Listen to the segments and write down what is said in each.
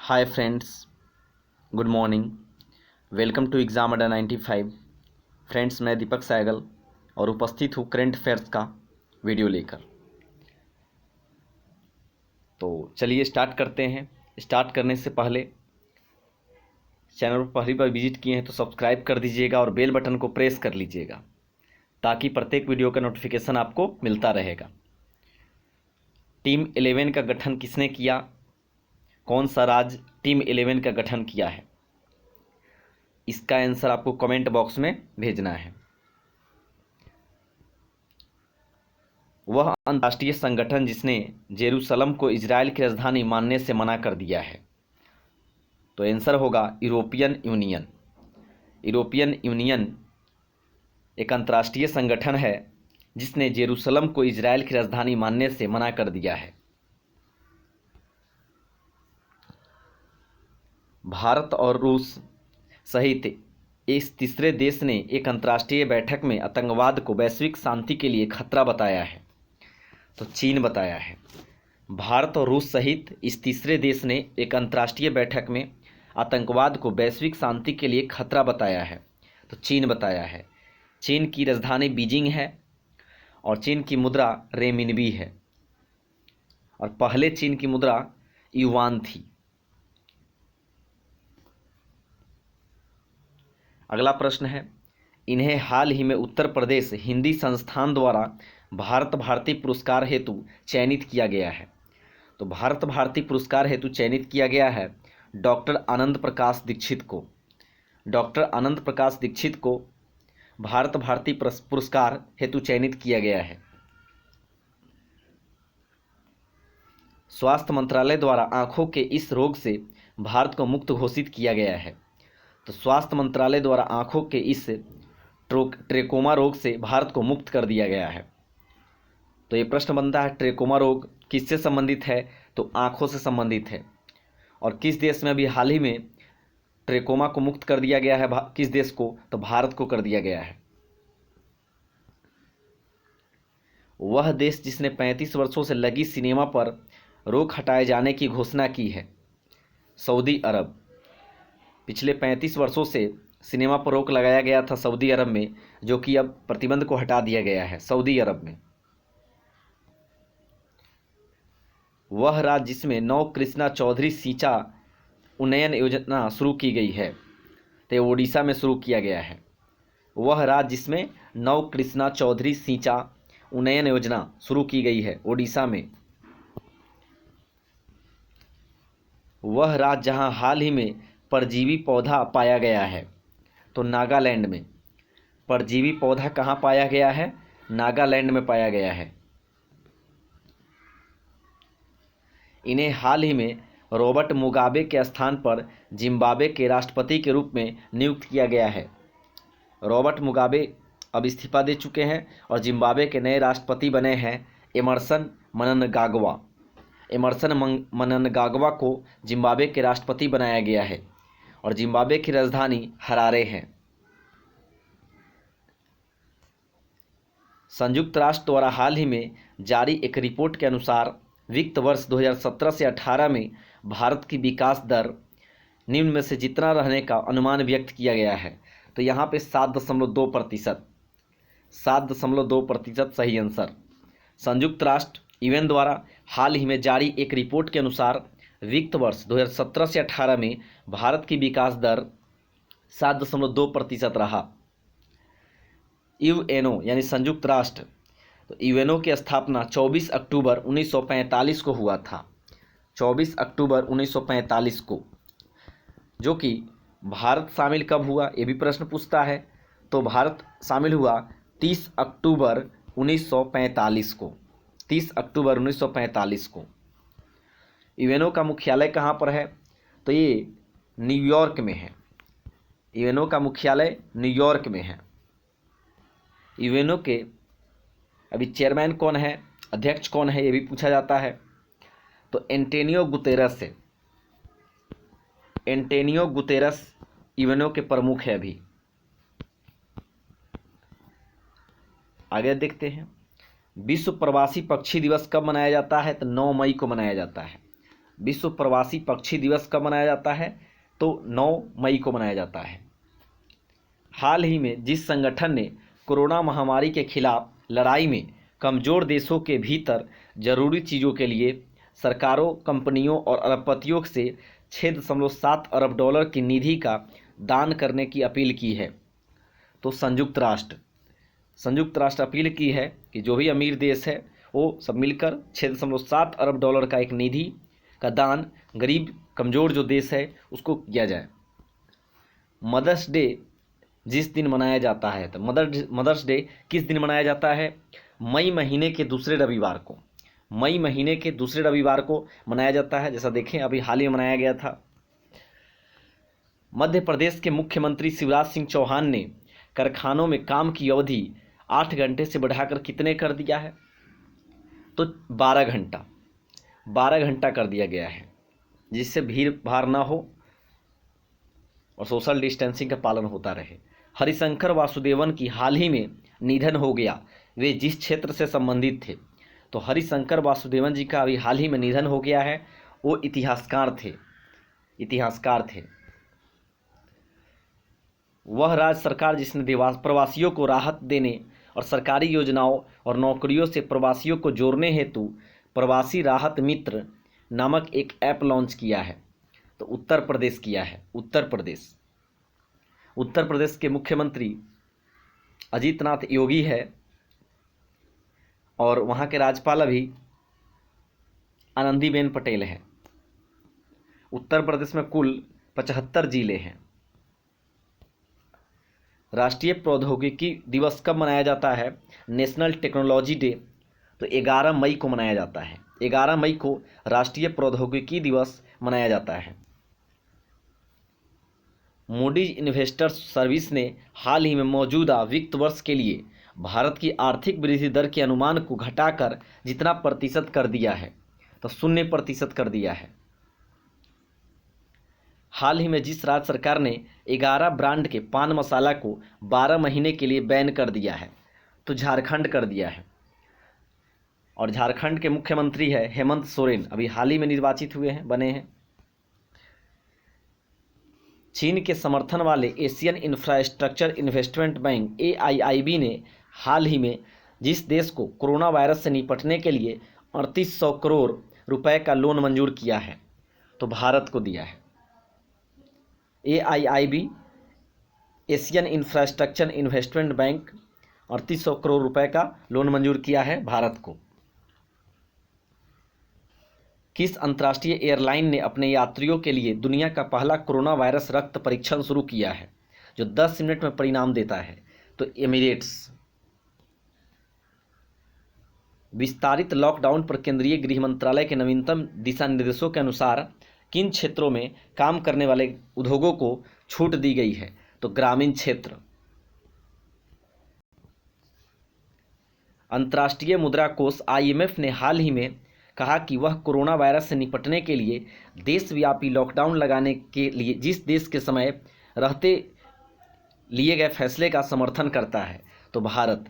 Hi friends, good morning. Welcome to exam Adda 95। Friends, मैं दीपक सहगल और उपस्थित हूँ करंट अफेयर्स का वीडियो लेकर। तो चलिए स्टार्ट करते हैं। स्टार्ट करने से पहले चैनल पर पहली बार विजिट किए हैं तो सब्सक्राइब कर दीजिएगा और बेल बटन को प्रेस कर लीजिएगा ताकि प्रत्येक वीडियो का नोटिफिकेशन आपको मिलता रहेगा। टीम 11 का गठन किसने किया? कौन सा राज्य टीम 11 का गठन किया है? इसका आंसर आपको कमेंट बॉक्स में भेजना है। वह अंतर्राष्ट्रीय संगठन जिसने जेरूसलम को इजराइल की राजधानी मानने से मना कर दिया है, तो आंसर होगा यूरोपियन यूनियन। यूरोपियन यूनियन एक अंतर्राष्ट्रीय संगठन है जिसने जेरूसलम को इजराइल की राजधानी मानने से मना कर दिया है। भारत और रूस सहित इस तीसरे देश ने एक अंतर्राष्ट्रीय बैठक में आतंकवाद को वैश्विक शांति के लिए खतरा बताया है, तो चीन बताया है। भारत और रूस सहित इस तीसरे देश ने एक अंतर्राष्ट्रीय बैठक में आतंकवाद को वैश्विक शांति के लिए खतरा बताया है, तो चीन बताया है। चीन की राजधानी बीजिंग है और चीन की मुद्रा रेमिनबी है और पहले चीन की मुद्रा युआन थी। अगला प्रश्न है, इन्हें हाल ही में उत्तर प्रदेश हिंदी संस्थान द्वारा भारत भारती पुरस्कार हेतु चयनित किया गया है। तो भारत भारती पुरस्कार हेतु चयनित किया गया है डॉक्टर आनंद प्रकाश दीक्षित को। डॉक्टर आनंद प्रकाश दीक्षित को भारत भारती पुरस्कार हेतु चयनित किया गया है। स्वास्थ्य मंत्रालय द्वारा आंखों के इस रोग से भारत को मुक्त घोषित किया गया है। तो स्वास्थ्य मंत्रालय द्वारा आंखों के इस ट्रेकोमा रोग से भारत को मुक्त कर दिया गया है। तो ये प्रश्न बनता है, ट्रेकोमा रोग किससे संबंधित है? तो आंखों से संबंधित है। और किस देश में अभी हाल ही में ट्रेकोमा को मुक्त कर दिया गया है? किस देश को? तो भारत को कर दिया गया है। वह देश जिसने 35 वर्षों से लगी सिनेमा पर रोक हटाए जाने की घोषणा की है, सऊदी अरब। पिछले 35 वर्षों से सिनेमा पर रोक लगाया गया था सऊदी अरब में, जो कि अब प्रतिबंध को हटा दिया गया है सऊदी अरब में। वह राज्य जिसमें नव कृष्णा चौधरी सिंचा उन्नयन योजना शुरू की गई है, तो ओडिशा में शुरू किया गया है। वह राज्य जिसमें नव कृष्णा चौधरी सिंचा उन्नयन योजना शुरू की गई है, ओडिशा में। वह राज्य जहां हाल ही में परजीवी पौधा पाया गया है, तो नागालैंड में। परजीवी पौधा कहाँ पाया गया है? नागालैंड में पाया गया है। इन्हें हाल ही में रॉबर्ट मुगाबे के स्थान पर जिम्बाब्वे के राष्ट्रपति के रूप में नियुक्त किया गया है। रॉबर्ट मुगाबे अब इस्तीफा दे चुके हैं और जिम्बाब्वे के नए राष्ट्रपति बने हैं एमरसन मननगागवा। एमरसन मननगागवा को जिम्बाब्वे के राष्ट्रपति बनाया गया है और जिम्बाब्वे की राजधानी हरारे है। संयुक्त राष्ट्र द्वारा हाल ही में जारी एक रिपोर्ट के अनुसार वित्त वर्ष 2017 से 18 में भारत की विकास दर निम्न में से जितना रहने का अनुमान व्यक्त किया गया है। तो यहाँ पे 7.2%, 7.2% सही आंसर। संयुक्त राष्ट्र यूएन द्वारा हाल ही में जारी एक रिपोर्ट के अनुसार वित्त वर्ष 2017 से 18 में भारत की विकास दर 7.2% रहा। यूएनओ यानी संयुक्त राष्ट्र, तो यूएनओ की स्थापना 24 अक्टूबर 1945 को हुआ था। 24 अक्टूबर 1945 को, जो कि भारत शामिल कब हुआ ये भी प्रश्न पूछता है। तो भारत शामिल हुआ 30 अक्टूबर 1945 को। 30 अक्टूबर 1945 को। यूएनओ का मुख्यालय कहाँ पर है? तो ये न्यूयॉर्क में है। यूएनओ का मुख्यालय न्यूयॉर्क में है। यूएनओ के अभी चेयरमैन कौन है, अध्यक्ष कौन है, ये भी पूछा जाता है। तो एंटोनियो गुतेरस है। एंटोनियो गुतेरस यूएनओ के प्रमुख है अभी। आगे देखते हैं, विश्व प्रवासी पक्षी दिवस कब मनाया जाता है? तो 9 मई को मनाया जाता है। विश्व प्रवासी पक्षी दिवस कब मनाया जाता है? तो 9 मई को मनाया जाता है। हाल ही में जिस संगठन ने कोरोना महामारी के खिलाफ लड़ाई में कमज़ोर देशों के भीतर जरूरी चीज़ों के लिए सरकारों, कंपनियों और अरबपतियों से 6.7 अरब डॉलर की निधि का दान करने की अपील की है, तो संयुक्त राष्ट्र अपील की है कि जो भी अमीर देश है वो सब मिलकर 6.7 अरब डॉलर का एक निधि का दान गरीब कमज़ोर जो देश है उसको किया जाए। मदर्स डे जिस दिन मनाया जाता है, तो मदर्स डे किस दिन मनाया जाता है? मई महीने के दूसरे रविवार को मनाया जाता है। जैसा देखें अभी हाल ही में मनाया गया था। मध्य प्रदेश के मुख्यमंत्री शिवराज सिंह चौहान ने कारखानों में काम की अवधि 8 घंटे से बढ़ाकर कितने कर दिया है? तो 12 घंटा कर दिया गया है, जिससे भीड़ भाड़ ना हो और सोशल डिस्टेंसिंग का पालन होता रहे। हरिशंकर वासुदेवन की हाल ही में निधन हो गया। वे जिस क्षेत्र से संबंधित थे, तो हरिशंकर वासुदेवन जी का अभी हाल ही में निधन हो गया है। वो इतिहासकार थे। वह राज्य सरकार जिसने प्रवासियों को राहत देने और सरकारी योजनाओं और नौकरियों से प्रवासियों को जोड़ने हेतु प्रवासी राहत मित्र नामक एक ऐप लॉन्च किया है, तो उत्तर प्रदेश किया है। उत्तर प्रदेश के मुख्यमंत्री अजीतनाथ योगी है और वहाँ के राज्यपाल अभी आनंदीबेन पटेल है। उत्तर प्रदेश में कुल 75 जिले हैं। राष्ट्रीय प्रौद्योगिकी दिवस कब मनाया जाता है? नेशनल टेक्नोलॉजी डे, तो 11 मई को मनाया जाता है। 11 मई को राष्ट्रीय प्रौद्योगिकी दिवस मनाया जाता है। मूडीज इन्वेस्टर्स सर्विस ने हाल ही में मौजूदा वित्त वर्ष के लिए भारत की आर्थिक वृद्धि दर के अनुमान को घटाकर जितना प्रतिशत कर दिया है, तो 0% कर दिया है। हाल ही में जिस राज्य सरकार ने 11 ब्रांड के पान मसाला को 12 महीने के लिए बैन कर दिया है, तो झारखंड कर दिया है। और झारखंड के मुख्यमंत्री है हेमंत सोरेन, अभी हाल ही में निर्वाचित बने हैं। चीन के समर्थन वाले Asian infrastructure investment bank AIIB ने हाल ही में जिस देश को कोरोना वायरस से निपटने के लिए 3800 करोड़ रुपए का लोन मंजूर किया है, तो भारत को दिया है। AIIB Asian infrastructure investment bank 3800 crore रुपए का लोन मंजूर किया है भारत को। किस अंतर्राष्ट्रीय एयरलाइन ने अपने यात्रियों के लिए दुनिया का पहला कोरोना वायरस रक्त परीक्षण शुरू किया है, जो 10 मिनट में परिणाम देता है? तो एमिरेट्स। विस्तारित लॉकडाउन पर केंद्रीय गृह मंत्रालय के नवीनतम दिशा निर्देशों के अनुसार किन क्षेत्रों में काम करने वाले उद्योगों को छूट दी गई है? तो ग्रामीण क्षेत्र। अंतर्राष्ट्रीय मुद्रा कोष IMF ने हाल ही में कहा कि वह कोरोना वायरस से निपटने के लिए देशव्यापी लॉकडाउन लगाने के लिए जिस देश के समय रहते लिए गए फैसले का समर्थन करता है, तो भारत।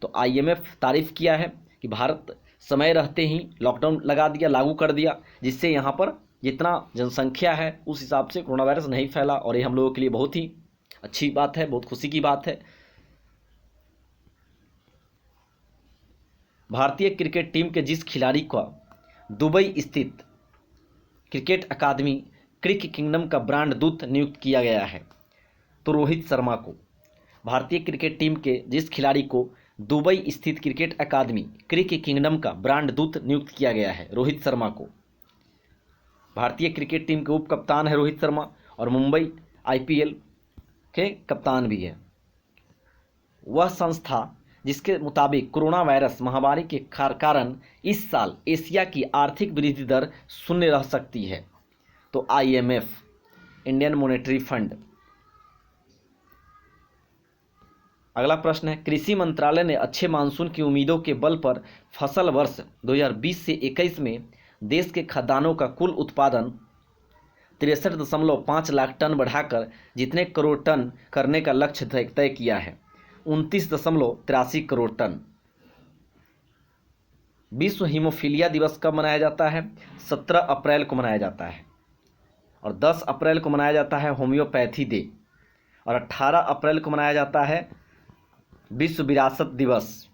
तो IMF तारीफ किया है कि भारत समय रहते ही लॉकडाउन लागू कर दिया, जिससे यहाँ पर जितना जनसंख्या है उस हिसाब से कोरोना वायरस नहीं फैला, और ये हम लोगों के लिए बहुत ही अच्छी बात है, बहुत खुशी की बात है। भारतीय क्रिकेट टीम के जिस खिलाड़ी को दुबई स्थित क्रिकेट अकादमी क्रिक किंगडम का ब्रांड दूत नियुक्त किया गया है, तो रोहित शर्मा को। भारतीय क्रिकेट टीम के जिस खिलाड़ी को दुबई स्थित क्रिकेट अकादमी क्रिक किंगडम का ब्रांड दूत नियुक्त किया गया है, रोहित शर्मा को। भारतीय क्रिकेट टीम के उप कप्तान है रोहित शर्मा और मुंबई IPL के कप्तान भी है। वह संस्था जिसके मुताबिक कोरोना वायरस महामारी के कारण इस साल एशिया की आर्थिक वृद्धि दर 0 रह सकती है, तो IMF, इंडियन मॉनेटरी फंड। अगला प्रश्न है, कृषि मंत्रालय ने अच्छे मानसून की उम्मीदों के बल पर फसल वर्ष 2020 से 21 में देश के खाद्यान्नों का कुल उत्पादन 63.5 लाख टन बढ़ाकर जितने करोड़ टन करने का लक्ष्य तय किया है? 29.83 करोड़ टन। विश्व हीमोफीलिया दिवस कब मनाया जाता है? 17 अप्रैल को मनाया जाता है। और 10 अप्रैल को मनाया जाता है होम्योपैथी डे। और 18 अप्रैल को मनाया जाता है विश्व विरासत दिवस।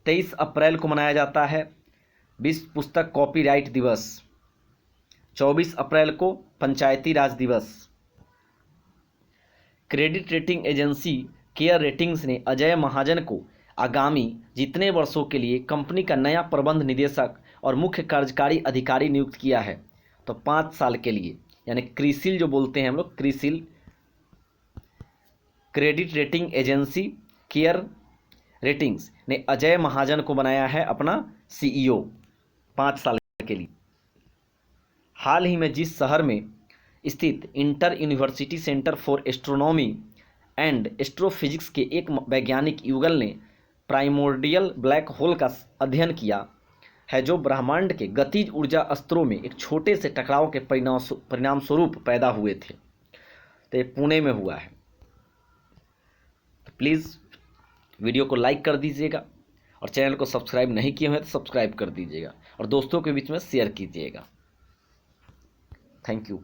23 अप्रैल को मनाया जाता है विश्व पुस्तक कॉपीराइट दिवस। 24 अप्रैल को पंचायती राज दिवस। Credit rating agency care ratings ने अजय महाजन को आगामी जितने वर्षों के लिए कंपनी का नया प्रबंध निदेशक और मुख्य कार्यकारी अधिकारी नियुक्त किया है? तो 5 साल के लिए, यानी क्रिसिल जो बोलते हैं हम लोग, CRISIL credit rating agency care ratings ने अजय महाजन को बनाया है अपना CEO 5 साल के लिए। हाल ही में जिस शहर में स्थित inter university centre for astronomy and astrophysics के एक वैज्ञानिक युगल ने प्राइमोर्डियल ब्लैक होल का अध्ययन किया है, जो ब्रह्मांड के गतिज ऊर्जा स्तरों में एक छोटे से टकराव के परिणाम स्वरूप पैदा हुए थे। तो ये पुणे में हुआ है। तो प्लीज़ वीडियो को लाइक कर दीजिएगा और चैनल को सब्सक्राइब नहीं किए हैं तो सब्सक्राइब कर दीजिएगा और दोस्तों के बीच में शेयर कीजिएगा। Thank you.